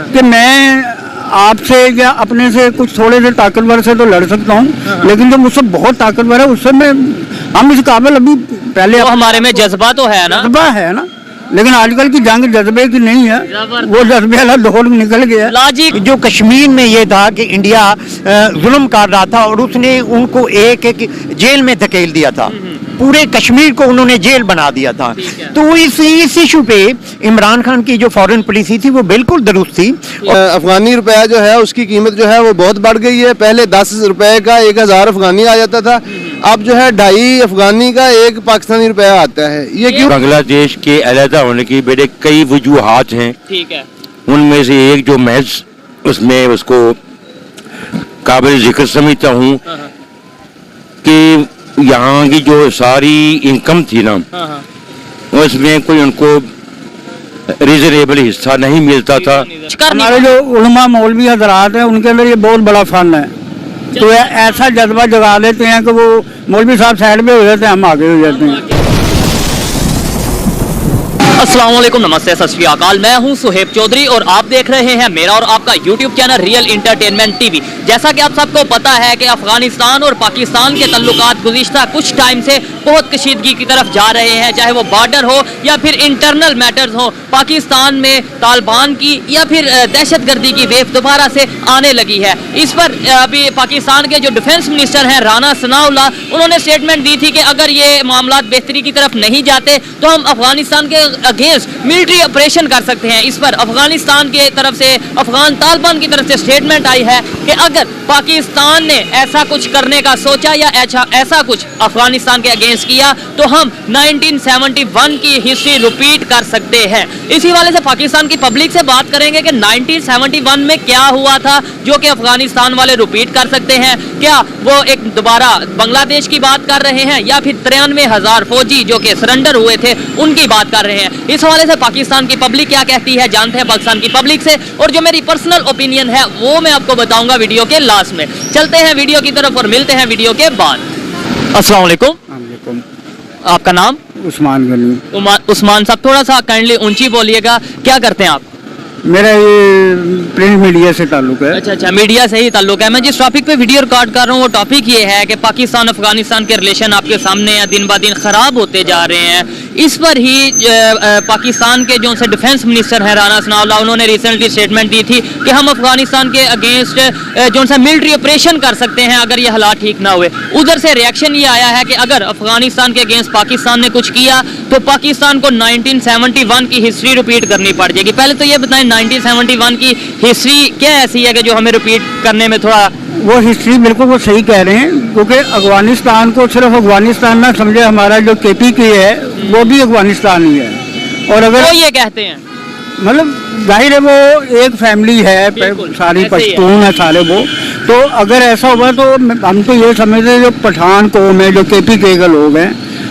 कि मैं आपसे या अपने से कुछ थोड़े से ताकतवर से तो लड़ सकता हूँ, लेकिन जो मुझसे बहुत ताकतवर है उससे हम इस काबिल अभी पहले तो हमारे में जज्बा तो है ना, जज्बा है ना, लेकिन आजकल की जंग जज्बे की नहीं है, वो जज्बे वाला दौर निकल गया। लाजिक जो कश्मीर में ये था कि इंडिया जुल्म कर रहा था और उसने उनको एक एक जेल में धकेल दिया था, पूरे कश्मीर को उन्होंने जेल बना दिया था। तो इस इशू पे इमरान खान की जो फॉरेन पॉलिसी थी वो बिल्कुल दुरुस्त थी। अफगानी रुपया जो है उसकी कीमत जो है वो बहुत बढ़ गई है। पहले 10 रुपए का 1000 अफगानी आ जाता था, अब जो है 2.5 अफगानी का 1 पाकिस्तानी रुपया आता है। ये क्यों? बांग्लादेश के अलहदा होने की बड़े कई वजूहात हैं। ठीक है, उनमें से एक जो महज उसमें उसको काबिल जिक्र समझता हूँ कि यहाँ की जो सारी इनकम थी ना, उसमें कोई उनको रिजनेबल हिस्सा नहीं मिलता था। हमारे जो उलमा मौलवी हजरात हैं उनके अंदर ये बहुत बड़ा फन है, तो ऐसा जज्बा जगा देते हैं कि वो मौलवी साहब साइड में हो जाते हैं, हम आगे हो जाते हैं। अस्सलाम वालेकुम, नमस्ते, सत श्री अकाल। मैं हूं सुहेब चौधरी और आप देख रहे हैं मेरा और आपका YouTube channel real entertainment TV. जैसा कि आप सबको पता है कि अफगानिस्तान और पाकिस्तान के तल्लुकात गुज़िश्ता कुछ टाइम से बहुत कशीदगी की तरफ जा रहे हैं, चाहे वो बॉर्डर हो या फिर इंटरनल मैटर्स हो। पाकिस्तान में तालिबान की या फिर दहशतगर्दी की वेव दोबारा से आने लगी है। इस पर अभी पाकिस्तान के जो डिफेंस मिनिस्टर हैं राना सनाउल्लाह, उन्होंने स्टेटमेंट दी थी कि अगर ये मामला बेहतरी की तरफ नहीं जाते तो हम अफगानिस्तान के अगेंस्ट मिलिट्री ऑपरेशन कर सकते हैं। इस पर अफगानिस्तान के तरफ से, अफगान तालिबान की तरफ से स्टेटमेंट आई है कि अगर पाकिस्तान ने ऐसा कुछ करने का सोचा या ऐसा कुछ अफगानिस्तान के अगेंस्ट किया तो हम 1971 की हिस्ट्री रिपीट कर सकते हैं। इसी वाले से पाकिस्तान की पब्लिक से बात करेंगे कि 1971 में क्या हुआ था जो कि अफगानिस्तान वाले रिपीट कर सकते हैं। क्या वो एक दोबारा बांग्लादेश की बात कर रहे हैं या फिर 93,000 फौजी जो कि सरेंडर हुए थे उनकी बात कर रहे हैं। इस हवाले से पाकिस्तान की पब्लिक क्या कहती है जानते हैं पाकिस्तान की पब्लिक से, और जो मेरी पर्सनल ओपिनियन है वो मैं आपको बताऊंगा वीडियो के लास्ट में। चलते हैं वीडियो की तरफ और मिलते हैं वीडियो के बाद। अस्सलाम वालेकुम, आपका नाम? उस्मान गनी। उस्मान साहब, थोड़ा सा काइंडली ऊंची बोलिएगा, क्या करते हैं आप? मेरा ये प्रिंट मीडिया से ताल्लुक है। अच्छा, मीडिया से ही ताल्लुक है। मैं जिस टॉपिक पे वीडियो रिकॉर्ड कर रहा हूँ वो टॉपिक ये है कि पाकिस्तान अफगानिस्तान के रिलेशन आपके सामने दिन ब दिन खराब होते जा रहे हैं। इस पर ही पाकिस्तान के जो से डिफेंस मिनिस्टर हैं राना सनाउल्लाह, उन्होंने रिसेंटली स्टेटमेंट दी थी कि हम अफगानिस्तान के अगेंस्ट जो सा मिलिट्री ऑपरेशन कर सकते हैं अगर ये हालात ठीक ना हुए। उधर से रिएक्शन ये आया है कि अगर अफगानिस्तान के अगेंस्ट पाकिस्तान ने कुछ किया तो पाकिस्तान को 1971 की हिस्ट्री रिपीट करनी पड़ जाएगी। पहले तो ये बताएं 1971 की हिस्ट्री क्या ऐसी है कि जो हमें रिपीट करने में थोड़ा? वो हिस्ट्री बिल्कुल वो सही कह रहे हैं, क्योंकि अफगानिस्तान को सिर्फ अफगानिस्तान ना समझे, हमारा जो KPK है वो भी अफगानिस्तान ही है। और अगर वो ये कहते हैं, मतलब जाहिर है वो एक फैमिली है, सारी पश्तून है सारे वो। तो अगर ऐसा हुआ तो हम तो ये समझते हैं जो पठान कौम है, जो KPK के लोग हैं,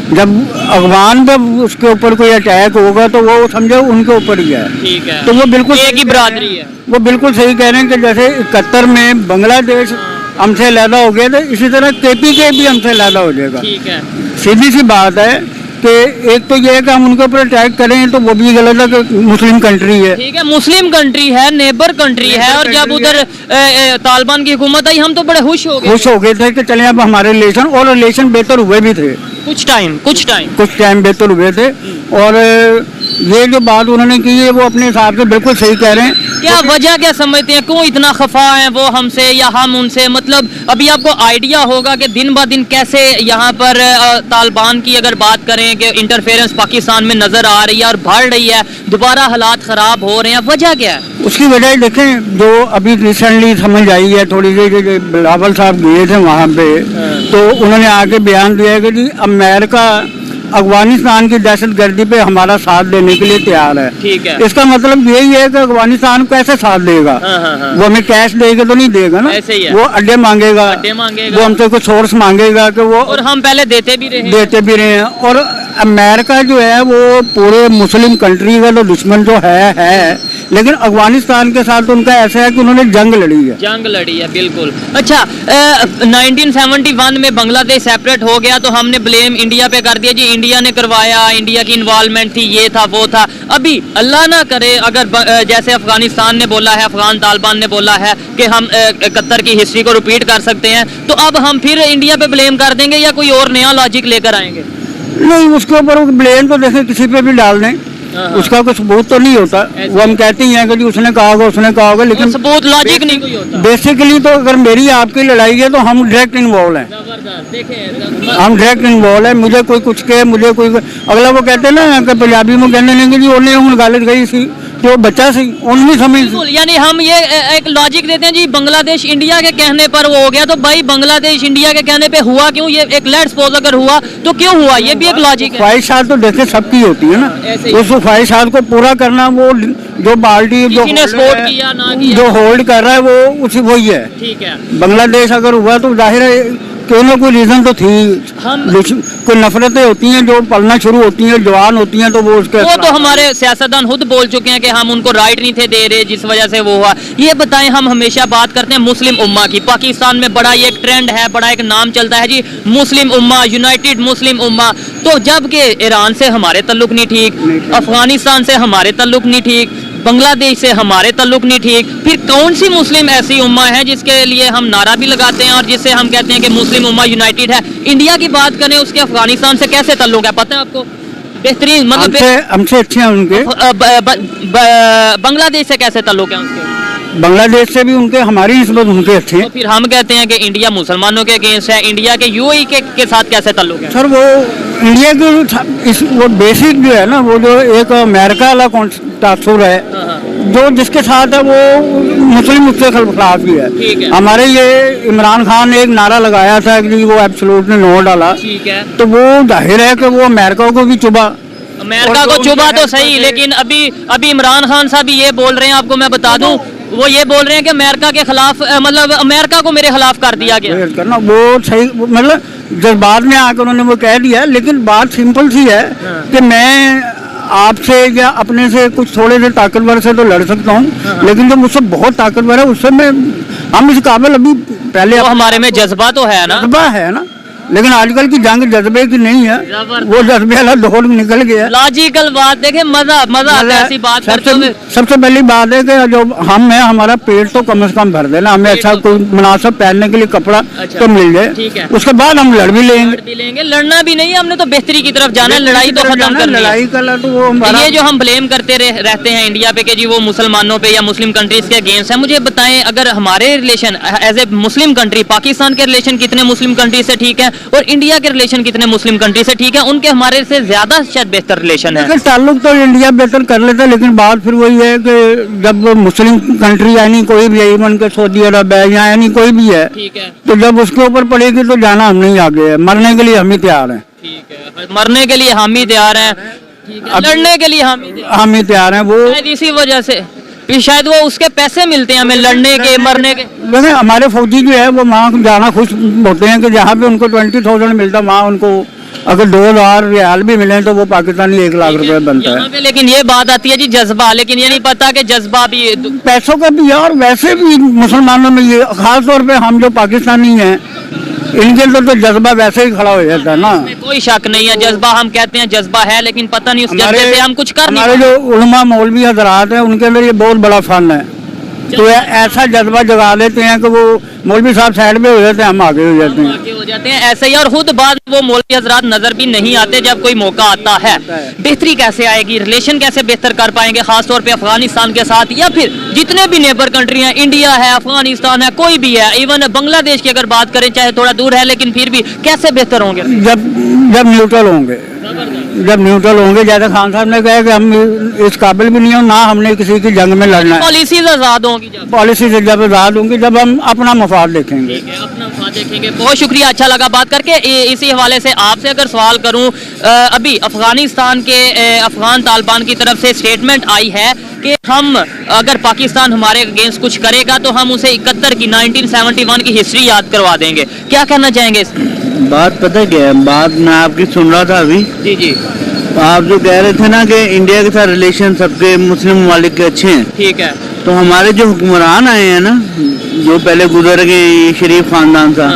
जब अफगान जब उसके ऊपर कोई अटैक होगा तो वो समझो उनके ऊपर ही है। ठीक है, तो वो बिल्कुल एक ही बरादरी है। वो बिल्कुल सही कह रहे हैं कि जैसे 71 में बांग्लादेश हमसे अलहदा हो गया था, इसी तरह KPK भी हमसे अलहदा हो जाएगा। ठीक है, सीधी सी बात है कि एक तो ये है कि हम उनके ऊपर अटैक करें तो वो भी गलत है कि मुस्लिम कंट्री है। ठीक है, मुस्लिम कंट्री है, नेबर कंट्री है, और जब उधर तालिबान की हुकूमत आई हम तो बड़े खुश हो गए थे कि चले अब हमारे रिलेशन बेहतर हुए भी थे। कुछ टाइम बेहतर हुए थे। और ये जो बात उन्होंने की है वो अपने हिसाब से बिल्कुल सही कह रहे हैं। क्या वजह क्या समझते हैं, क्यों इतना खफा है वो हमसे या हम उनसे? मतलब अभी आपको आइडिया होगा कि दिन ब दिन कैसे यहाँ पर तालिबान की अगर बात करें कि इंटरफेरेंस पाकिस्तान में नजर आ रही है और बढ़ रही है, दोबारा हालात खराब हो रहे हैं। वजह क्या है? उसकी वजह देखें, जो अभी रिसेंटली समझ आई है थोड़ी सी, बिलावल साहब गए थे वहाँ पे, तो उन्होंने आके बयान दिया है कि जी अमेरिका अफगानिस्तान की दहशतगर्दी पे हमारा साथ देने के लिए तैयार है। ठीक है, इसका मतलब यही है कि अफगानिस्तान कैसे साथ देगा? वो हमें कैश देगा तो नहीं देगा ना, ऐसे ही है। वो अड्डे मांगेगा, वो हमसे कुछ सोर्स मांगेगा कि वो, और हम पहले देते भी रहे हैं। और अमेरिका जो है वो पूरे मुस्लिम कंट्री का तो दुश्मन जो है, लेकिन अफगानिस्तान के साथ उनका ऐसा है कि उन्होंने जंग लड़ी है। जंग लड़ी है, बिल्कुल। अच्छा, 1971 में बांग्लादेश सेपरेट हो गया तो हमने ब्लेम इंडिया पे कर दिया जी, इंडिया ने करवाया, इंडिया की इन्वॉल्वमेंट थी, ये था वो था। अभी अल्लाह ना करे अगर जैसे अफगानिस्तान ने बोला है, अफगान तालिबान ने बोला है कि हम 71 की हिस्ट्री को रिपीट कर सकते हैं, तो अब हम फिर इंडिया पे ब्लेम कर देंगे या कोई और नया लॉजिक लेकर आएंगे? नहीं, उसके ऊपर ब्लेम तो देखें किसी पे भी डाल दें, उसका कुछ सबूत तो नहीं होता। वो हम कहते ही हैं कि जी उसने कहा होगा, लेकिन सबूत लॉजिक नहीं कोई होता। बेसिकली तो अगर मेरी आपकी लड़ाई है तो हम डायरेक्ट इन्वॉल्व हैं, हम डायरेक्ट इन्वॉल्व है। मुझे कोई कुछ कहे, मुझे कोई अगला वो कहते हैं ना कि पंजाबी में कहने लेंगे जी उन्हें हूँ गलत गई सी जो बच्चा सी उनमें समझ। यानी हम ये एक लॉजिक देते हैं जी, बांग्लादेश इंडिया के कहने पर वो हो गया, तो भाई बांग्लादेश इंडिया के कहने पे हुआ क्यों? ये एक लेट्स सपोज अगर हुआ तो क्यों हुआ, ये भी एक लॉजिक है। ख्वाहिशात तो देखे सबकी होती है ना, उस ख्वाहिशात को पूरा करना वो जो पार्टी जो सपोर्ट किया ना किया, जो होल्ड कर रहा है वो उसी वही है। ठीक है, बांग्लादेश अगर हुआ तो जाहिर है कोई ना कोई रीजन तो थी। कोई नफरतें होती हैं जो पलना शुरू होती हैं, जवान होती हैं, तो वो उसके वो तो हमारे सियासतदान खुद बोल चुके हैं कि हम उनको राइट नहीं थे दे रहे, जिस वजह से वो हुआ। ये बताएं, हम हमेशा बात करते हैं मुस्लिम उम्मा की, पाकिस्तान में बड़ा ये एक ट्रेंड है, बड़ा एक नाम चलता है जी मुस्लिम उम्मा, यूनाइटेड मुस्लिम उम्मा। तो जबकि ईरान से हमारे तल्लुक नहीं ठीक, अफगानिस्तान से हमारे तल्लुक नहीं ठीक, बांग्लादेश से हमारे तल्लुक नहीं ठीक, फिर कौन सी मुस्लिम ऐसी उम्मा है जिसके लिए हम नारा भी लगाते हैं और जिससे हम कहते हैं कि मुस्लिम उम्मा यूनाइटेड है? इंडिया की बात करें, उसके अफगानिस्तान से कैसे तल्लुक है पता है आपको? बेहतरीन, मतलब हमसे अच्छे हैं उनके। बांग्लादेश से कैसे तल्लुक है उसके? बांग्लादेश से भी उनके, हमारी निस्बत उनके अच्छे हैं। तो फिर हम कहते हैं कि इंडिया मुसलमानों के अगेंस्ट है, इंडिया के यूएई के साथ कैसे तल्लुक है? सर वो इंडिया के वो बेसिक जो है ना, वो जो एक अमेरिका वाला तासुर है जो जिसके साथ है वो मुस्लिम उसके खिलाफ भी है। हमारे ये इमरान खान ने एक नारा लगाया था कि वो एब्सोल्युटली नो डाला, ठीक है, तो वो जाहिर है कि वो अमेरिका को भी चुभा, अमेरिका को चुभा तो सही, लेकिन अभी इमरान खान साहब ये बोल रहे हैं, आपको मैं बता दूं, वो ये बोल रहे हैं कि अमेरिका के खिलाफ, मतलब अमेरिका को मेरे खिलाफ कर दिया गया करना। वो सही, मतलब जज्बात में आकर उन्होंने वो कह दिया, लेकिन बात सिंपल सी है कि मैं आपसे या अपने से कुछ थोड़े से ताकतवर से तो लड़ सकता हूँ, लेकिन जो मुझसे बहुत ताकतवर है उससे मैं, हम इस काबिल अभी पहले, तो हमारे में जज्बा तो है ना, जज्बा है ना, लेकिन आजकल की जंग जज्बे की नहीं है, वो जज्बे वाला दौर निकल गया। लॉजिकल बात देखें, मजा आता है ऐसी बात करते हुए। सबसे पहली बात है कि जो हम है, हमारा पेट तो कम से कम भर देना, हमें अच्छा कोई मुनासिब पहनने के लिए कपड़ा तो मिल जाए, उसके बाद हम लड़ भी लेंगे। लड़ना भी नहीं है, हमने तो बेहतरी की तरफ जाना है, लड़ाई तो खत्म करनी है। लड़ाई का तो वो ये जो हम ब्लेम करते रहते हैं इंडिया पे कि जी वो मुसलमानों पे या मुस्लिम कंट्रीज के अगेंस्ट है, मुझे बताएं अगर हमारे relation as a Muslim country, Pakistan के रिलेशन कितने मुस्लिम कंट्री से ठीक है और इंडिया के रिलेशन कितने मुस्लिम कंट्री से ठीक है? उनके हमारे से ज्यादा शायद बेहतर रिलेशन है। ताल्लुक तो इंडिया बेहतर कर लेता है, लेकिन बात फिर वही है कि जब मुस्लिम कंट्री यानी कोई भी है, इवन के सऊदी अरब है या यानी कोई भी है, ठीक है, तो जब उसके ऊपर पड़ेगी तो जाना हम नहीं आगे है, मरने के लिए हम ही तैयार हैं। ठीक है, मरने के लिए हम ही तैयार हैं, लड़ने के लिए हम ही तैयार हैं। वो इसी वजह से शायद वो उसके पैसे मिलते हैं हमें लड़ने के, मरने के। लेकिन हमारे फौजी जो है वो वहाँ जाना खुश होते हैं कि जहाँ पे उनको 20,000 मिलता, वहाँ उनको अगर 2,000 रियाल भी मिले तो वो पाकिस्तानी 1 लाख रुपए बनता है। लेकिन ये बात आती है जी जज्बा, लेकिन ये नहीं पता कि जज्बा भी पैसों का भी है, और वैसे भी मुसलमानों में ये खास तौर पे हम जो पाकिस्तानी हैं इनके अंदर तो जज्बा वैसे ही खड़ा हो जाता है ना, कोई शक नहीं है। जज्बा हम कहते हैं जज्बा है, लेकिन पता नहीं उस जज्बे से हम कुछ कर नहीं। हमारे जो उलमा मौलवी हजरात हैं उनके अंदर ये बहुत बड़ा फन है, तो ऐसा जज्बा जगा देते हैं कि वो मौलवी साहब साइड में हो जाते हैं, हम आगे हो जाते हैं, ऐसे ही। और खुद बाद वो मौलवी हजरात नजर भी नहीं आते जब कोई मौका आता है। बेहतरी कैसे आएगी, रिलेशन कैसे बेहतर कर पाएंगे, खासतौर पे अफगानिस्तान के साथ, या फिर जितने भी नेबर कंट्री हैं, इंडिया है, अफगानिस्तान है, कोई भी है, इवन बांग्लादेश की अगर बात करें, चाहे थोड़ा दूर है लेकिन फिर भी कैसे बेहतर होंगे? जब न्यूट्रल होंगे, जैसे खान साहब ने कहा कि हम इस काबिल भी नहीं हो, ना हमने किसी की जंग में लड़ना है। पॉलिसीज आजाद होंगी, पॉलिसी से जब आजाद होंगी, जब हम अपना मफाद देखेंगे। अपना मफाद देखेंगे। बहुत शुक्रिया, अच्छा लगा बात करके। इसी हवाले से आपसे अगर सवाल करूं, अभी अफगानिस्तान के अफगान तालिबान की तरफ से स्टेटमेंट आई है कि हम अगर पाकिस्तान हमारे अगेंस्ट कुछ करेगा तो हम उसे 71 की 1971 की हिस्ट्री याद करवा देंगे। क्या कहना चाहेंगे? बात पता क्या है, बात मैं आपकी सुन रहा था अभी। जी जी। आप जो कह रहे थे ना कि इंडिया के साथ रिलेशन सबके मुस्लिम ममालिक के अच्छे हैं, ठीक है। तो हमारे जो हुक्मरान आए हैं ना, जो पहले गुजर गए शरीफ खानदान का,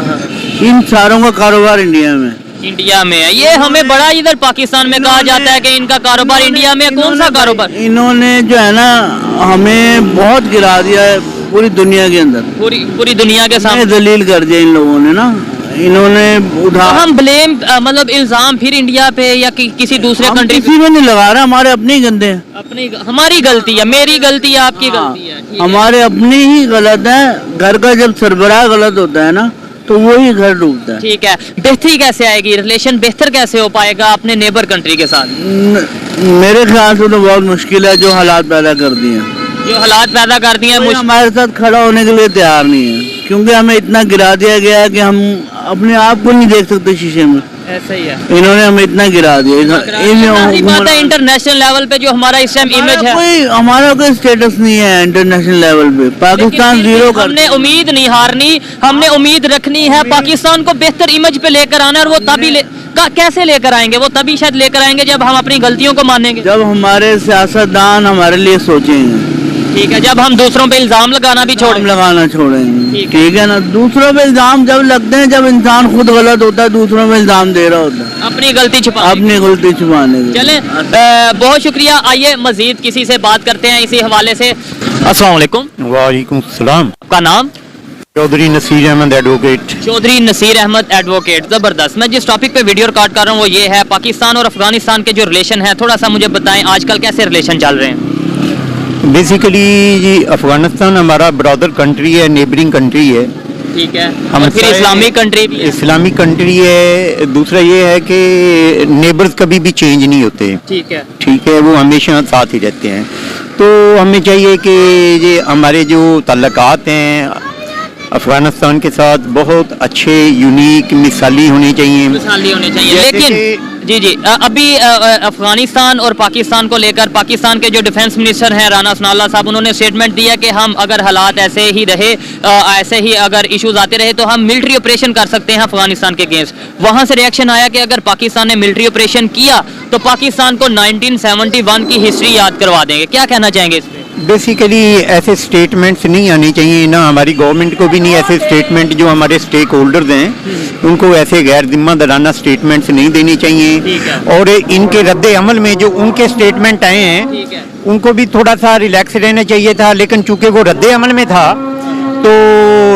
इन सारों का कारोबार इंडिया में है। ये हमें बड़ा इधर पाकिस्तान में कहा जाता है कि इनका कारोबार इंडिया में। कौन सा कारोबार? इन्होंने जो है ना हमें बहुत गिरा दिया है पूरी दुनिया के अंदर, पूरी दुनिया के सामने दलील कर दिया इन लोगों ने ना। इन्होंने उठा, तो हम ब्लेम मतलब इल्जाम फिर इंडिया पे या किसी दूसरे कंट्री किसी में नहीं लगा रहा, हमारे अपने ही गंदे हैं। अपनी हमारी गलती है, मेरी गलती है, आपकी गलती है, ठीक है। हमारे अपने ही गलत है। घर का जब सरबराह गलत होता है ना तो वही घर डूबता है। ठीक है। बेहतरी कैसे आएगी, रिलेशन बेहतर कैसे हो पाएगा अपने नेबर कंट्री के साथ? मेरे ख्याल से तो बहुत मुश्किल है, जो हालात पैदा कर दिए हैं, जो हालात पैदा कर दिए हैं। हमारे साथ खड़ा होने के लिए तैयार नहीं है, क्योंकि हमें इतना गिरा दिया गया है कि हम अपने आप को नहीं देख सकते शीशे में। ऐसा ही है, इन्होंने हमें इतना गिरा दिया। इंटरनेशनल लेवल पे जो हमारा इस टाइम इमेज है, हमारा कोई स्टेटस नहीं है इंटरनेशनल लेवल पे। पाकिस्तान जीरो कर, हमने उम्मीद नहीं हारनी, हमने उम्मीद रखनी है। पाकिस्तान को बेहतर इमेज पे लेकर आना है, और वो तभी कैसे लेकर आएंगे? वो तभी शायद लेकर आएंगे जब हम अपनी गलतियों को मानेंगे, जब हमारे सियासतदान हमारे लिए सोचेंगे। ठीक है। जब हम दूसरों पे इल्जाम लगाना भी छोड़ेंगे, ठीक है ना। दूसरों पे इल्जाम जब लगते हैं, जब इंसान खुद गलत होता है, दूसरों पे इल्जाम दे रहा होता है अपनी गलती छुपाने की। चले, बहुत शुक्रिया। आइए मजीद किसी से बात करते हैं इसी हवाले से। अस्सलाम वालेकुम। वालेकुम सलाम। आपका नाम? चौधरी नसीर अहमद एडवोकेट। चौधरी नसीर अहमद एडवोकेट, जबरदस्त। मैं जिस टॉपिक पे वीडियो रिकॉर्ड कर रहा हूँ वो ये है पाकिस्तान और अफगानिस्तान के जो रिलेशन है। थोड़ा सा मुझे बताएं आजकल कैसे रिलेशन चल रहे हैं? बेसिकली जी अफगानिस्तान हमारा ब्रदर कंट्री है, नेबरिंग कंट्री है, ठीक है। हम फिर इस्लामिक कंट्री भी है। इस्लामिक कंट्री है। दूसरा ये है कि नेबर्स कभी भी चेंज नहीं होते, ठीक है, ठीक है, वो हमेशा साथ ही रहते हैं। तो हमें चाहिए कि ये हमारे जो ताल्लुकात हैं अफगानिस्तान के साथ बहुत अच्छे, यूनिक, मिसाली होने चाहिए। लेकिन जी अभी अफगानिस्तान और पाकिस्तान को लेकर पाकिस्तान के जो डिफेंस मिनिस्टर हैं राना सनाउल्लाह साहब, उन्होंने स्टेटमेंट दिया कि हम अगर हालात ऐसे ही रहे, ऐसे ही अगर इश्यूज आते रहे तो हम मिलिट्री ऑपरेशन कर सकते हैं अफगानिस्तान के अगेंस्ट। वहां से रिएक्शन आया कि अगर पाकिस्तान ने मिलिट्री ऑपरेशन किया तो पाकिस्तान को 1971 की हिस्ट्री याद करवा देंगे। क्या कहना चाहेंगे इस पे? बेसिकली ऐसे स्टेटमेंट्स नहीं आने चाहिए ना, हमारी गवर्नमेंट को भी नहीं ऐसे स्टेटमेंट, जो हमारे स्टेक होल्डर्स हैं उनको ऐसे गैर जिम्मेदाराना स्टेटमेंट्स नहीं देने चाहिए। और इनके रद्दे अमल में जो उनके स्टेटमेंट आए हैं उनको भी थोड़ा सा रिलैक्स रहना चाहिए था, लेकिन चूंकि वो रद्दे अमल में था तो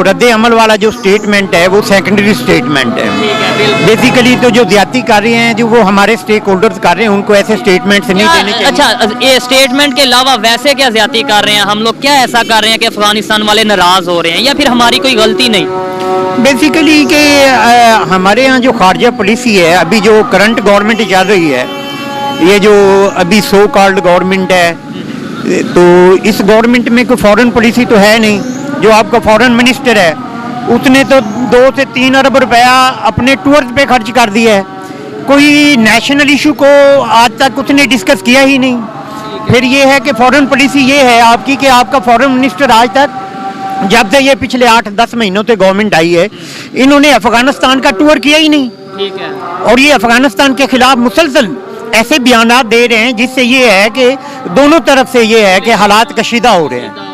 रद्दे अमल वाला जो स्टेटमेंट है वो सेकेंडरी स्टेटमेंट है। बेसिकली तो जो ज्यादती कर रहे हैं, जो वो हमारे स्टेक होल्डर्स कर रहे हैं, उनको ऐसे स्टेटमेंट्स नहीं देने चाहिए। अच्छा, ये स्टेटमेंट के अलावा वैसे क्या ज्यादती कर रहे हैं हम लोग? क्या ऐसा कर रहे हैं कि अफगानिस्तान वाले नाराज हो रहे हैं, या फिर हमारी कोई गलती नहीं? बेसिकली कि हमारे यहाँ जो खारजा पॉलिसी है, अभी जो करंट गवर्नमेंट चल रही है, ये जो अभी सो कॉल्ड गवर्नमेंट है, तो इस गवर्नमेंट में कोई फॉरेन पॉलिसी तो है नहीं। जो आपका फॉरेन मिनिस्टर है उसने तो 2 से 3 अरब रुपया अपने टूर्स पे खर्च कर दिया है, कोई नेशनल इशू को आज तक उसने डिस्कस किया ही नहीं। फिर ये है कि फॉरेन पॉलिसी ये है आपकी कि आपका फॉरेन मिनिस्टर आज तक, जब से ये पिछले 8-10 महीनों से गवर्नमेंट आई है, इन्होंने अफगानिस्तान का टूर किया ही नहीं। ठीक है। और ये अफगानिस्तान के खिलाफ मुसलसल ऐसे बयानात दे रहे हैं जिससे ये है कि दोनों तरफ से ये है कि हालात कशीदा हो रहे हैं।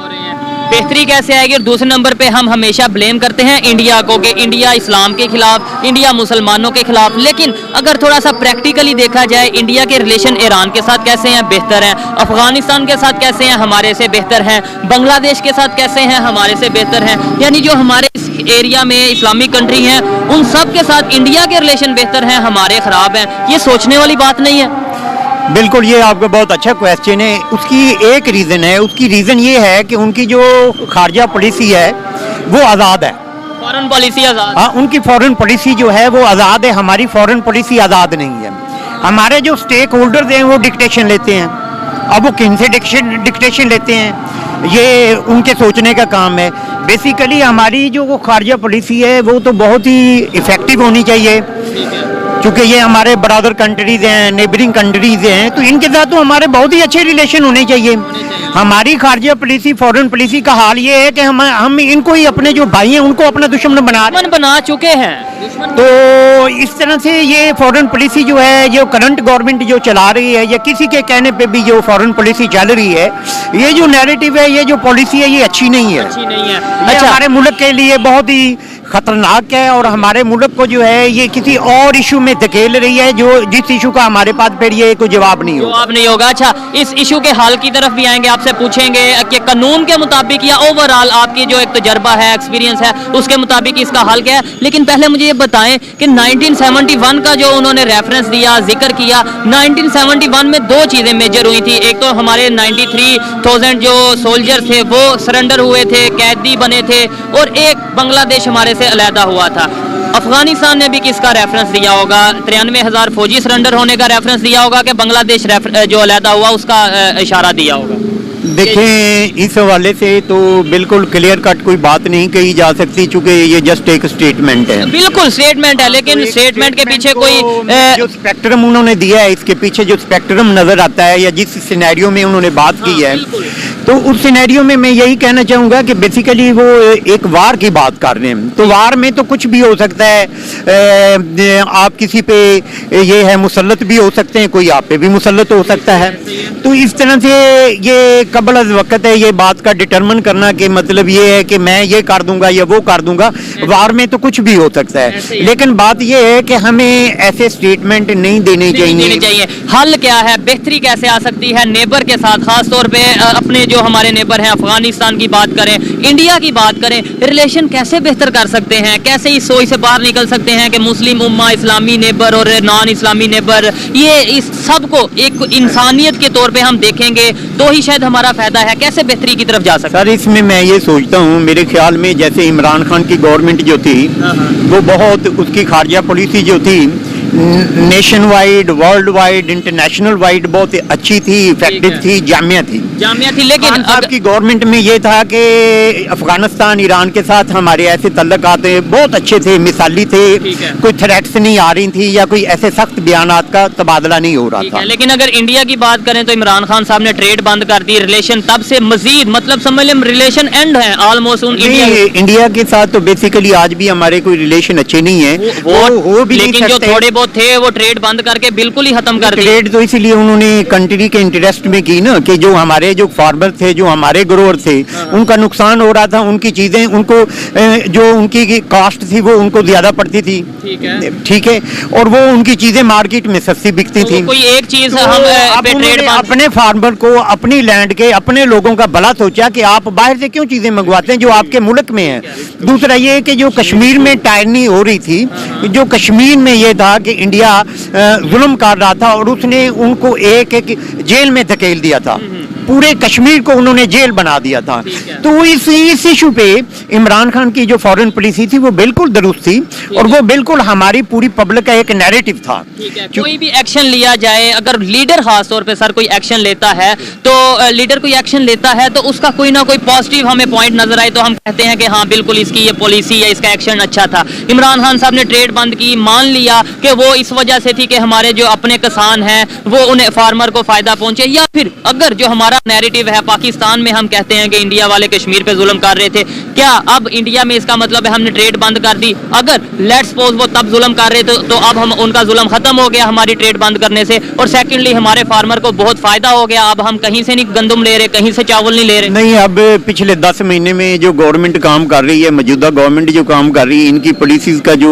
बेहतरी कैसे आएगी? और दूसरे नंबर पे हम हमेशा ब्लेम करते हैं इंडिया को कि इंडिया इस्लाम के खिलाफ, इंडिया मुसलमानों के खिलाफ। लेकिन अगर थोड़ा सा प्रैक्टिकली देखा जाए, इंडिया के रिलेशन ईरान के साथ कैसे हैं? बेहतर हैं। अफगानिस्तान के साथ कैसे हैं? हमारे से बेहतर हैं। बांग्लादेश के साथ कैसे हैं? हमारे से बेहतर हैं। यानी जो हमारे एरिया में इस्लामिक कंट्री हैं उन सब के साथ इंडिया के रिलेशन बेहतर हैं, हमारे खराब हैं। ये सोचने वाली बात नहीं है? बिल्कुल, ये आपका बहुत अच्छा क्वेश्चन है। उसकी एक रीज़न है, उसकी रीज़न ये है कि उनकी जो खारजा पॉलिसी है वो आज़ाद है। फॉरेन पॉलिसी आज़ाद? हाँ, उनकी फॉरेन पॉलिसी जो है वो आज़ाद है, हमारी फॉरेन पॉलिसी आज़ाद नहीं है। हमारे जो स्टेक होल्डर्स हैं वो डिक्टेशन लेते हैं। अब वो किन से डिक्टेशन लेते हैं, ये उनके सोचने का काम है। बेसिकली हमारी जो वो खारजा पॉलिसी है वो तो बहुत ही इफ़ेक्टिव होनी चाहिए। क्योंकि ये हमारे ब्रदर कंट्रीज हैं, नेबरिंग कंट्रीज हैं, तो इनके साथ तो हमारे बहुत ही अच्छे रिलेशन होने चाहिए। हमारी खारजा पॉलिसी, फॉरेन पॉलिसी का हाल ये है कि हम इनको ही अपने जो भाई हैं उनको अपना दुश्मन बना चुके हैं। तो इस तरह से ये फॉरेन पॉलिसी जो है, जो करंट गवर्नमेंट जो चला रही है, या किसी के कहने पे भी जो फॉरेन पॉलिसी चल रही है, ये जो नैरेटिव है, ये जो पॉलिसी है, ये अच्छी नहीं है। ये अच्छा, हमारे मुल्क के लिए बहुत ही खतरनाक है और हमारे मुल्क को जो है ये किसी और इशू में धकेल रही है, जो जिस इशू का हमारे पास फिर ये कोई जवाब नहीं होगा। अच्छा, इस इशू के हाल की तरफ भी आएंगे, आपसे पूछेंगे कि कानून के मुताबिक या ओवरऑल आपकी जो एक तजर्बा है, एक्सपीरियंस है, उसके मुताबिक इसका हल क्या है। लेकिन पहले मुझे ये बताएं कि 1971 का जो उन्होंने रेफरेंस दिया, जिक्र किया, 1971 में दो चीजें मेजर हुई थी। एक तो हमारे 93,000 जो सोल्जर थे वो सरेंडर हुए थे, कैदी बने थे, और एक बांग्लादेश हमारे से अलहदा हुआ था। अफगानिस्तान ने भी किसका रेफरेंस दिया होगा? 93,000 फौजी सरेंडर होने का रेफरेंस दिया होगा कि बांग्लादेश जो अलहदा हुआ उसका इशारा दिया होगा? देखें, इस हवाले से तो बिल्कुल क्लियर कट कोई बात नहीं कही जा सकती, चूंकि ये जस्ट एक स्टेटमेंट है। बिल्कुल स्टेटमेंट है, लेकिन स्टेटमेंट के पीछे कोई जो स्पेक्ट्रम उन्होंने दिया है, इसके पीछे जो स्पेक्ट्रम नजर आता है, या जिस सिनेरियो में उन्होंने बात की है, तो उस सिनेरियो में मैं यही कहना चाहूंगा कि बेसिकली वो एक वार की बात कर रहे हैं। तो वार में तो कुछ भी हो सकता है, आप किसी पे ये है मुसल्लत भी हो सकते हैं, कोई आप पे भी मुसल्लत हो सकता है। तो इस तरह से ये कबल अज़ वक्त है ये बात का डिटरमिन करना कि मतलब ये है कि मैं ये कर दूंगा या वो कर दूंगा। वार में तो कुछ भी हो सकता है, लेकिन बात ये है कि हमें ऐसे स्टेटमेंट नहीं देने चाहिए। हल क्या है, बेहतरी कैसे आ सकती है नेबर के साथ, खास तौर पे अपने जो हमारे नेबर हैं, अफगानिस्तान की बात करें, इंडिया की बात करें, रिलेशन कैसे बेहतर कर सकते हैं, कैसे इस सोच से बाहर निकल सकते हैं कि मुस्लिम उम्मा, इस्लामी नेबर और नॉन इस्लामी नेबर, ये इस सब को एक इंसानियत के तौर पे हम देखेंगे तो ही शायद हमारा फायदा है। कैसे बेहतरी की तरफ जा सकते हैं? सर, इसमें मैं ये सोचता हूँ, मेरे ख्याल में जैसे इमरान खान की गवर्नमेंट जो थी वो बहुत, उसकी खारजा पॉलिसी जो थी nation wide, world wide, international wide बहुत अच्छी थी, इफेक्टिव थी, जामिया थी। लेकिन आपकी गवर्नमेंट में ये था कि अफगानिस्तान, ईरान के साथ हमारे ऐसे तल्लुकात बहुत अच्छे थे, मिसाली थे, कोई थ्रेट्स नहीं आ रही थी या कोई ऐसे सख्त बयानात का तबादला नहीं हो रहा था। लेकिन अगर इंडिया की बात करें तो इमरान खान साहब ने ट्रेड बंद कर दी, रिलेशन तब से मजीद, मतलब समझ लें रिलेशन एंड है ऑलमोस्ट इंडिया के साथ। तो बेसिकली आज भी हमारे कोई रिलेशन अच्छे नहीं है, वो भी, लेकिन जो थोड़े बहुत थे वो ट्रेड बंद करके बिल्कुल ही खत्म कर दिया। ट्रेड तो इसीलिए उन्होंने कंट्री के इंटरेस्ट में की ना, कि जो हमारे जो फार्मर थे, जो हमारे ग्रोअर थे, उनका नुकसान हो रहा था, उनकी चीजें उनको जो उनकी कॉस्ट थी वो उनको ज्यादा पड़ती थी, ठीक है, और वो उनकी चीजें मार्केट में सस्ती बिकती थी। कोई एक चीज हम ट्रेड अपने फार्मर को, अपनी लैंड के, अपने लोगों का भला सोचा कि आप बाहर से क्यों चीजें मंगवाते हैं जो आपके मुल्क में है। दूसरा ये कि जो कश्मीर में टायरनी हो रही थी, जो कश्मीर में ये था कि इंडिया जुल्म कर रहा था और उसने उनको एक जेल में धकेल दिया था, पूरे कश्मीर को उन्होंने जेल बना दिया था। तो इस इशू पे इमरान खान की जो फॉरेन पॉलिसी थी वो बिल्कुल दुरुस्त थी और वो बिल्कुल हमारी पूरी पब्लिक का एक नैरेटिव था। कोई भी एक्शन लिया जाए, अगर लीडर खास तौर पे सर कोई एक्शन लेता है तो लीडर कोई एक्शन लेता है तो उसका कोई ना कोई पॉजिटिव हमें पॉइंट नजर आए तो हम कहते हैं कि हाँ बिल्कुल इसकी ये पॉलिसी या इसका एक्शन अच्छा था। इमरान खान साहब ने ट्रेड बंद की, मान लिया कि वो इस वजह से थी कि हमारे जो अपने किसान हैं वो उन्हें फार्मर को फायदा पहुंचे, या फिर अगर जो हमारा नैरेटिव है पाकिस्तान में हम कहते हैं कि इंडिया वाले कश्मीर पे जुल्म कर रहे थे, क्या अब इंडिया में इसका मतलब है हमने ट्रेड बंद कर दी? अगर लेट्स सपोज वो तब जुल्म कर रहे थे तो अब हम उनका जुल्म खत्म हो गया हमारी ट्रेड बंद करने से, और सेकंडली हमारे फार्मर को बहुत फायदा हो गया, अब हम कहीं से नहीं गंदम ले रहे, कहीं से चावल नहीं ले रहे। नहीं, अब पिछले 10 महीने में जो गवर्नमेंट काम कर रही है, मौजूदा गवर्नमेंट जो काम कर रही है, इनकी पॉलिसीज का जो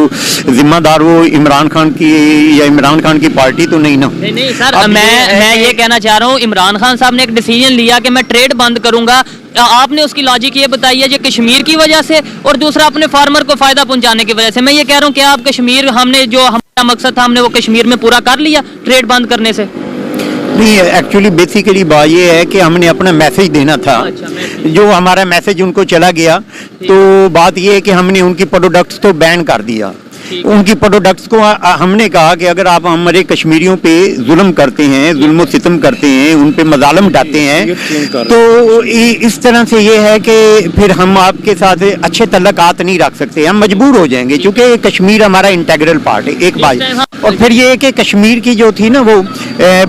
जिम्मेदार वो इमरान खान की या इमरान खान की पार्टी तो नहीं ना। नहीं सर, मैं ये कहना चाह रहा हूँ, इमरान खान साहब ने एक डिसीजन लिया कि मैं ट्रेड बंद करूंगा, आपने उसकी लॉजिक ये बताई है जो कश्मीर की वजह से और दूसरा अपने फार्मर को फायदा पहुंचाने की वजह से। मैं ये कह रहा हूँ कि आप कश्मीर, हमने जो हमारा मकसद था हमने वो कश्मीर में पूरा कर लिया ट्रेड बंद करने से? नहीं, एक्चुअली बेसिकली बात ये है कि हमने अपना मैसेज देना था। जो हमारा मैसेज उनको चला गया तो बात ये है कि हमने उनकी प्रोडक्ट्स तो बैन कर दिया। उनकी प्रोडक्ट्स को हमने कहा कि अगर आप हमारे कश्मीरियों पे जुल्म करते हैं, जुल्म सितम करते हैं, उन पे मजालम ढाते हैं, तो इस तरह से ये है कि फिर हम आपके साथ अच्छे तल्लकात नहीं रख सकते, हम मजबूर हो जाएंगे, क्योंकि कश्मीर हमारा इंटेग्रल पार्ट है एक बात। और फिर ये कि कश्मीर की जो थी ना वो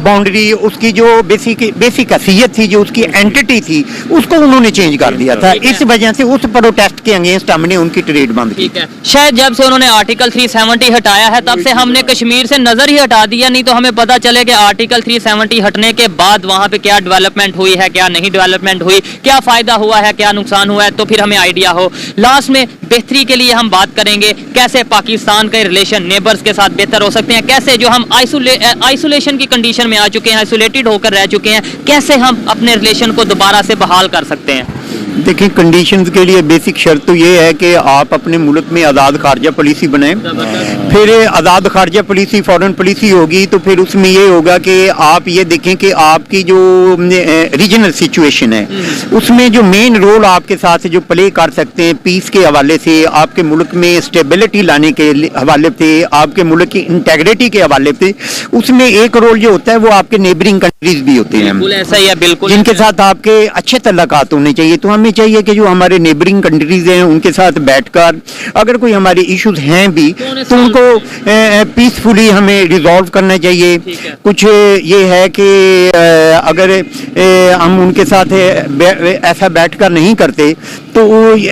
बाउंड्री, उसकी जो बेसिक हैसियत थी, जो उसकी एंटिटी थी, उसको उन्होंने चेंज कर दिया था। इस वजह से उस प्रोटेस्ट के अगेंस्ट हमने उनकी ट्रेड बंद की। शायद जब से उन्होंने आर्टिकल 370 हटाया है तब से हमने कश्मीर से नजर ही हटा दिया, नहीं तो हमें पता चले कि आर्टिकल 370 हटने के बाद वहां पे क्या डेवलपमेंट हुई है, क्या नहीं डेवलपमेंट हुई, क्या फायदा हुआ है, क्या नुकसान हुआ है, तो फिर हमें आइडिया हो। लास्ट में बेहतरी के लिए हम बात करेंगे कैसे पाकिस्तान के रिलेशन नेबर्स के साथ बेहतर हो सकते हैं, कैसे जो हम आइसोलेशन की कंडीशन में आ चुके हैं, आइसोलेटेड होकर रह चुके हैं, कैसे हम अपने रिलेशन को दोबारा से बहाल कर सकते हैं। देखिए, कंडीशंस के लिए बेसिक शर्त तो ये है कि आप अपने मुल्क में आज़ाद खारजा पॉलिसी बनाएं। फिर आज़ाद खारजा पॉलिसी फॉरेन पॉलिसी होगी तो फिर उसमें ये होगा कि आप ये देखें कि आपकी जो रीजनल सिचुएशन है उसमें जो मेन रोल आपके साथ जो प्ले कर सकते हैं पीस के हवाले से, आपके मुल्क में स्टेबिलिटी लाने के हवाले से, आपके मुल्क की इंटेग्रिटी के हवाले से, उसमें एक रोल जो होता है वो आपके नेबरिंग कंट्रीज भी होते हैं, ऐसा ही है, बिल्कुल, जिनके साथ आपके अच्छे तल्लकात होने चाहिए। तो हमें चाहिए कि जो हमारे नेबरिंग कंट्रीज हैं उनके साथ बैठकर अगर कोई हमारे इश्यूज हैं भी तो उनको पीसफुली हमें रिजॉल्व करना चाहिए। कुछ ये है कि अगर हम उनके साथ ऐसा बैठकर नहीं करते तो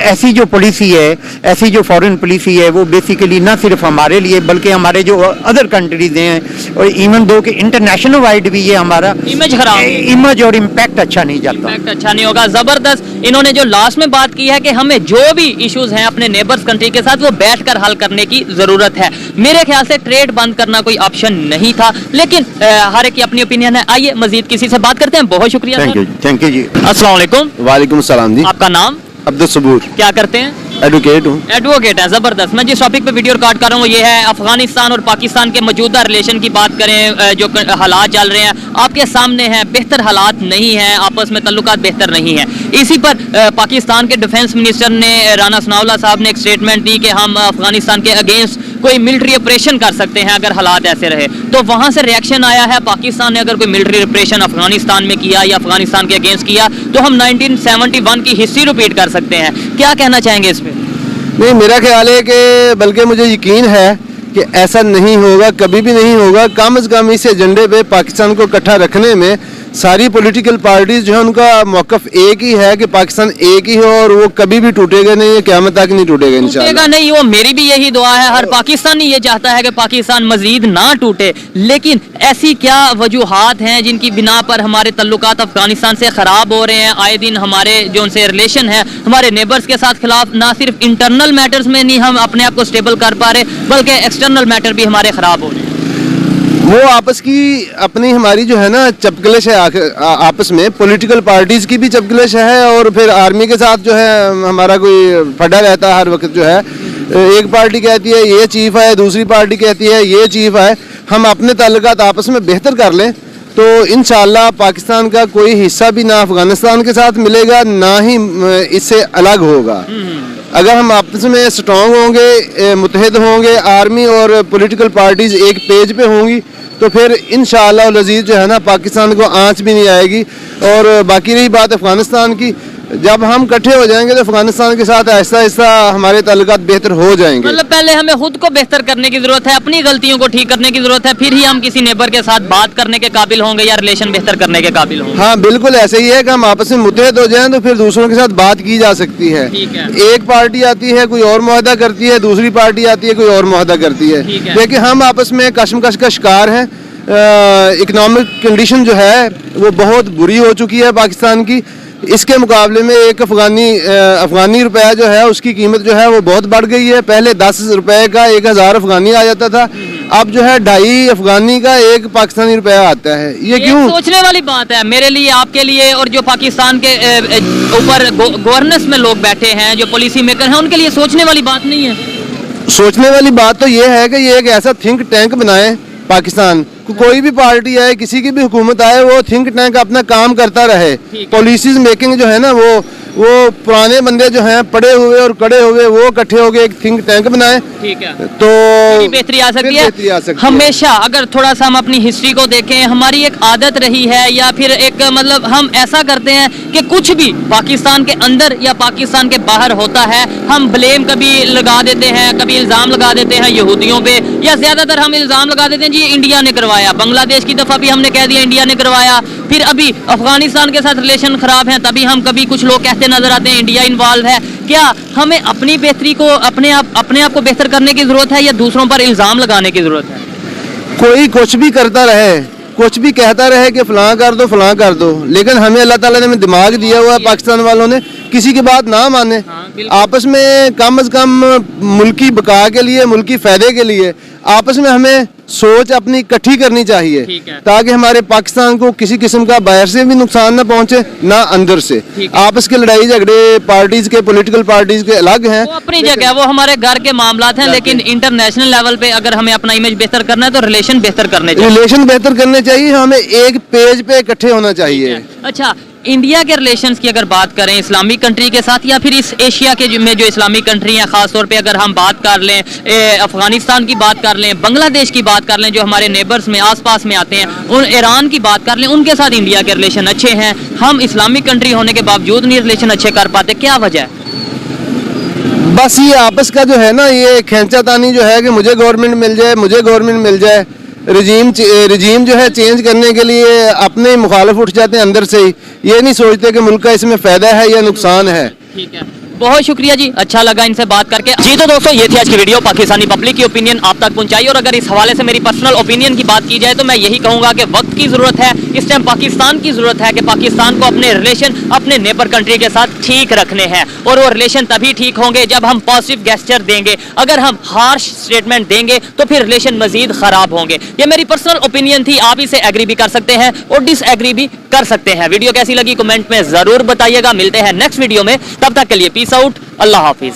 ऐसी जो पॉलिसी है, ऐसी जो फॉरेन पॉलिसी है, वो बेसिकली ना सिर्फ हमारे लिए बल्कि हमारे जो अदर कंट्रीज हैं, और इवन दो कि इंटरनेशनल वाइड भी ये हमारा इमेज खराब, इमेज और इम्पैक्ट अच्छा नहीं जाता, इम्पैक्ट अच्छा नहीं होगा। जबरदस्त इन्होंने जो लास्ट में बात की है कि हमें जो भी इश्यूज हैं अपने नेबर्स कंट्री के साथ वो बैठकर हल करने की जरूरत है। मेरे ख्याल से ट्रेड बंद करना कोई ऑप्शन नहीं था, लेकिन हर एक की अपनी ओपिनियन है। आइए मजीद किसी से बात करते हैं। बहुत शुक्रिया। थैंक यू जी। अस्सलाम वालेकुम। वालेकुम सलाम जी। आपका नाम? अब्दुल सबूर। क्या करते हैं? एडवोकेट हूँ। एडवोकेट है, जबरदस्त। मैं जिस टॉपिक पे वीडियो रिकॉर्ड कर रहा हूँ ये है अफगानिस्तान और पाकिस्तान के मौजूदा रिलेशन की बात करें। जो हालात चल रहे हैं आपके सामने हैं, बेहतर हालात नहीं हैं, आपस में तल्लुकात बेहतर नहीं है। इसी पर पाकिस्तान के डिफेंस मिनिस्टर ने राना सनाउल्लाह साहब ने एक स्टेटमेंट दी कि हम अफगानिस्तान के अगेंस्ट कोई मिलिट्री ऑपरेशन कर सकते हैं अगर हालात ऐसे रहे। तो वहां से रिएक्शन आया है, पाकिस्तान ने अगर कोई मिलिट्री ऑपरेशन अफगानिस्तान में किया या अफगानिस्तान के अगेंस्ट किया तो हम 1971 की हिस्ट्री रिपीट कर सकते हैं। क्या कहना चाहेंगे इस पे? नहीं, मेरा ख्याल है कि बल्कि मुझे यकीन है कि ऐसा नहीं होगा, कभी भी नहीं होगा। कम से कम इस एजेंडे पे पाकिस्तान को इकट्ठा रखने में सारी पॉलिटिकल पार्टीज जो है उनका मौकफ एक ही है कि पाकिस्तान एक ही हो और वो कभी भी टूटेगा नहीं, ये क़यामत तक नहीं टूटेगा इंशाअल्लाह। नहीं, वो मेरी भी यही दुआ है। हर पाकिस्तानी ये चाहता है कि पाकिस्तान मजीद ना टूटे, लेकिन ऐसी क्या वजूहात हैं जिनकी बिना पर हमारे तल्लुकात अफगानिस्तान से खराब हो रहे हैं? आए दिन हमारे जो उनसे रिलेशन है हमारे नेबर्स के साथ खिलाफ, ना सिर्फ इंटरनल मैटर्स में नहीं हम अपने आप को स्टेबल कर पा रहे बल्कि एक्सटर्नल मैटर भी हमारे खराब हो रहे हैं। वो आपस की अपनी हमारी जो है ना चपकलिश है, आपस में पॉलिटिकल पार्टीज की भी चपकलिश है और फिर आर्मी के साथ जो है हमारा कोई फटा रहता है हर वक्त। जो है एक पार्टी कहती है ये चीफ है, दूसरी पार्टी कहती है ये चीफ है। हम अपने ताल्लुकात आपस में बेहतर कर लें तो इंशाअल्लाह पाकिस्तान का कोई हिस्सा भी ना अफगानिस्तान के साथ मिलेगा ना ही इससे अलग होगा। अगर हम आपस में स्ट्रॉन्ग होंगे, मुत्तहिद होंगे, आर्मी और पॉलिटिकल पार्टीज एक पेज पे होंगी तो फिर इंशाअल्लाह लजीज जो है ना पाकिस्तान को आंच भी नहीं आएगी। और बाकी रही बात अफगानिस्तान की, जब हम इकट्ठे हो जाएंगे तो अफगानिस्तान के साथ ऐसा ऐसा हमारे ताल्लुकात बेहतर हो जाएंगे। मतलब पहले हमें खुद को बेहतर करने की जरूरत है, अपनी गलतियों को ठीक करने की जरूरत है, फिर ही हम किसी नेबर के साथ बात करने के काबिल होंगे या रिलेशन बेहतर करने के काबिल होंगे। हाँ बिल्कुल ऐसे ही है कि हम आपस में मुत्तहिद हो जाएं तो फिर दूसरों के साथ बात की जा सकती है। एक पार्टी आती है कोई और मुआहदा करती है, दूसरी पार्टी आती है कोई और मुआहदा करती है, लेकिन हम आपस में कशमकश का शिकार हैं। इकोनॉमिक कंडीशन जो है वो बहुत बुरी हो चुकी है पाकिस्तान की। इसके मुकाबले में एक अफगानी रुपया जो है उसकी कीमत जो है वो बहुत बढ़ गई है। पहले 10 रुपए का 1000 अफगानी आ जाता था, अब जो है 2.5 अफगानी का 1 पाकिस्तानी रुपया आता है। ये क्यों? सोचने वाली बात है मेरे लिए, आपके लिए और जो पाकिस्तान के ऊपर गवर्नेंस में लोग बैठे हैं, जो पॉलिसी मेकर हैं, उनके लिए सोचने वाली बात नहीं है। सोचने वाली बात तो ये है कि ये एक ऐसा थिंक टैंक बनाए पाकिस्तान, कोई भी पार्टी आए, किसी की भी हुकूमत आए, वो थिंक टैंक अपना काम करता रहे। पॉलिसीज मेकिंग जो है ना वो वो पुराने बंदे जो हैं पड़े हुए और कड़े हुए वो इकट्ठे हो गए एक थिंक टैंक बनाए, ठीक है, तो बेहतरी आ सकती फिर बेहतरी आ सकती है। है। हमेशा अगर थोड़ा सा हम अपनी हिस्ट्री को देखें, हमारी एक आदत रही है या फिर एक मतलब हम ऐसा करते हैं कि कुछ भी पाकिस्तान के अंदर या पाकिस्तान के बाहर होता है, हम ब्लेम कभी लगा देते हैं, कभी इल्ज़ाम लगा देते हैं यहूदियों पे, या ज़्यादातर हम इल्ज़ाम लगा देते हैं जी इंडिया ने करवाया। बांग्लादेश की दफ़ा भी हमने कह दिया इंडिया ने करवाया, फिर अभी अफगानिस्तान के साथ रिलेशन ख़राब हैं तभी हम कभी कुछ लोग कहते नजर आते हैं इंडिया इन्वॉल्व है। क्या हमें अपनी बेहतरी को अपने आप को बेहतर करने की जरूरत है या दूसरों पर इल्जाम लगाने की जरूरत है? कोई कुछ भी करता रहे, कुछ भी कहता रहे कि फलां कर दो फलां कर दो, लेकिन हमें अल्लाह ताला ने हमें दिमाग दिया हुआ है, पाकिस्तान वालों ने किसी की बात ना माने। आपस में कम से कम मुल्की बका के लिए, मुल्की फायदे के लिए आपस में हमें सोच अपनी इकट्ठी करनी चाहिए, ताकि हमारे पाकिस्तान को किसी किस्म का बाहर से भी नुकसान ना पहुंचे ना अंदर से। आपस के लड़ाई झगड़े पार्टीज के, पॉलिटिकल पार्टीज के अलग हैं, वो अपनी जगह, वो हमारे घर के मामलात हैं, लेकिन इंटरनेशनल लेवल पे अगर हमें अपना इमेज बेहतर करना है तो रिलेशन बेहतर करने चाहिए। रिलेशन बेहतर करने चाहिए, हमें एक पेज पे इकट्ठे होना चाहिए। अच्छा, इंडिया के रिलेशंस की अगर बात करें इस्लामिक कंट्री के साथ या फिर इस एशिया के में जो इस्लामिक कंट्री हैं, खास तौर पे अगर हम बात कर लें अफगानिस्तान की बात कर लें, बांग्लादेश की बात कर लें जो हमारे नेबर्स में आसपास में आते हैं, उन ईरान की बात कर लें, उनके साथ इंडिया के रिलेशन अच्छे हैं, हम इस्लामिक कंट्री होने के बावजूद नहीं रिलेशन अच्छे कर पाते, क्या वजह है? बस ये आपस का जो है ना, ये खींचातानी जो है कि मुझे गवर्नमेंट मिल जाए, मुझे गवर्नमेंट मिल जाए, रजीम जो है चेंज करने के लिए अपने मुखालिफ उठ जाते हैं अंदर से ही, ये नहीं सोचते कि मुल्क का इसमें फायदा है या नुकसान है। ठीक है, बहुत शुक्रिया जी, अच्छा लगा इनसे बात करके। जी तो दोस्तों, ये थी आज की वीडियो, पाकिस्तानी पब्लिक की ओपिनियन आप तक पहुंचाई, और अगर इस हवाले से मेरी पर्सनल ओपिनियन की बात की जाए तो मैं यही कहूंगा कि वक्त की जरूरत है, इस टाइम पाकिस्तान की जरूरत है कि पाकिस्तान को अपने रिलेशन अपने नेबर कंट्री के साथ ठीक रखने हैं, और वो रिलेशन तभी ठीक होंगे जब हम पॉजिटिव गेस्चर देंगे। अगर हम हार्श स्टेटमेंट देंगे तो फिर रिलेशन मजीद खराब होंगे। ये मेरी पर्सनल ओपिनियन थी, आप इसे एग्री भी कर सकते हैं और डिसएग्री भी कर सकते हैं। वीडियो कैसी लगी कमेंट में जरूर बताइएगा। मिलते हैं नेक्स्ट वीडियो में, तब तक के लिए पीस आउट, अल्लाह हाफिज।